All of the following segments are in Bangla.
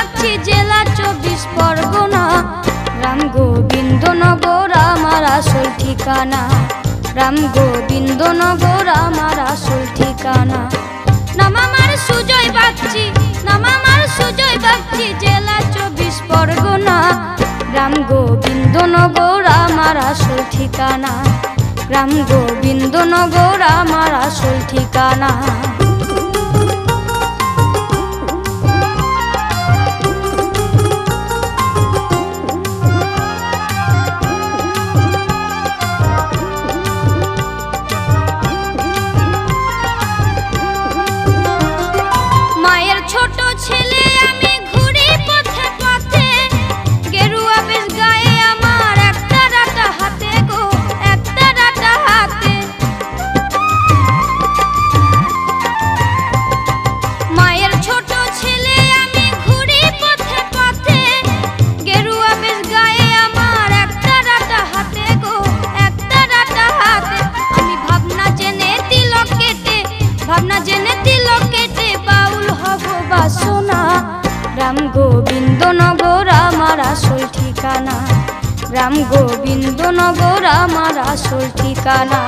বাগচি জেলা 24 পরগনা। রাম গোবিন্দনগর আমার আসল ঠিকানা, রাম গোবিন্দনগর আমার আসল ঠিকানা। নাম আমার সুজয় বাগচি, নাম আমার সুজয় বাগচি জেলা 24 পরগনা। রাম গোবিন্দনগর আমার আসল ঠিকানা, রাম গোবিন্দনগর আমার আসল ঠিকানা। মায়ের ছোট ছেলে আমি ঘুরি পথে পথে, গেরুয়া বেশ গায়ে আমার একটা রাটা হাতে গো, একটা রাটা হাতে। মায়ের ছোট ছেলে আমি ঘুরি পথে পথে, গেরুয়া বেশ গায়ে আমার একটা রাটা হাতে গো, একটা রাটা হাতে। আমি ভাবনা জেনে তিলক কেটে, ভাবনা জেনে তিলক কেটে বাউল হব বাসনা। রাম গোবিন্দনগর আমার আসল ঠিকানা, রাম গোবিন্দনগর আমার আসল ঠিকানা।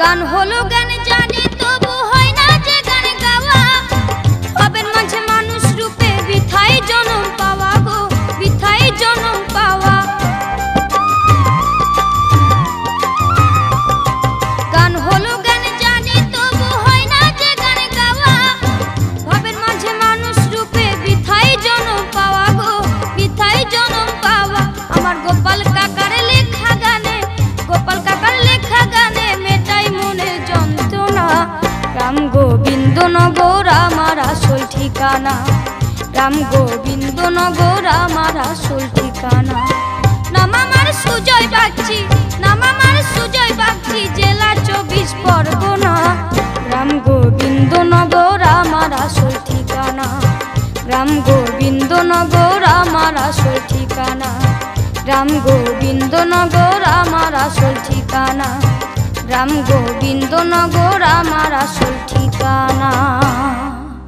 গান হলো গান জানি তবু হয় না যে গান গাওয়া, পাবের মাঝে মানুষ রূপে বৃথাই জনম পাওয়া গো, বৃথাই জনম পাওয়া। গান হলো গান জানি তবু হয় না যে গান গাওয়া, পাবের মাঝে মানুষ রূপে বৃথাই জনম পাওয়া গো, বৃথাই জনম পাওয়া। আমার গোপাল কাকার লেখা গানে, গোপাল কাকার লেখা গানে মেটাই মনের যন্ত্রণা। রাম গোবিন্দনগর আমার আসল ঠিকানা, রাম গোবিন্দনগর আমার আসল ঠিকানা। নাম আমার সুজয় বাগচি, নাম আমার সুজয় বাগচি জেলা 24 পরগনা। রাম গোবিন্দনগর আমার আসল ঠিকানা, রাম গোবিন্দনগর আমার আসল ঠিকানা, রাম গোবিন্দনগর আমার আসল ঠিকানা, রাম গোবিন্দনগর আমার আসল ঠিকানা।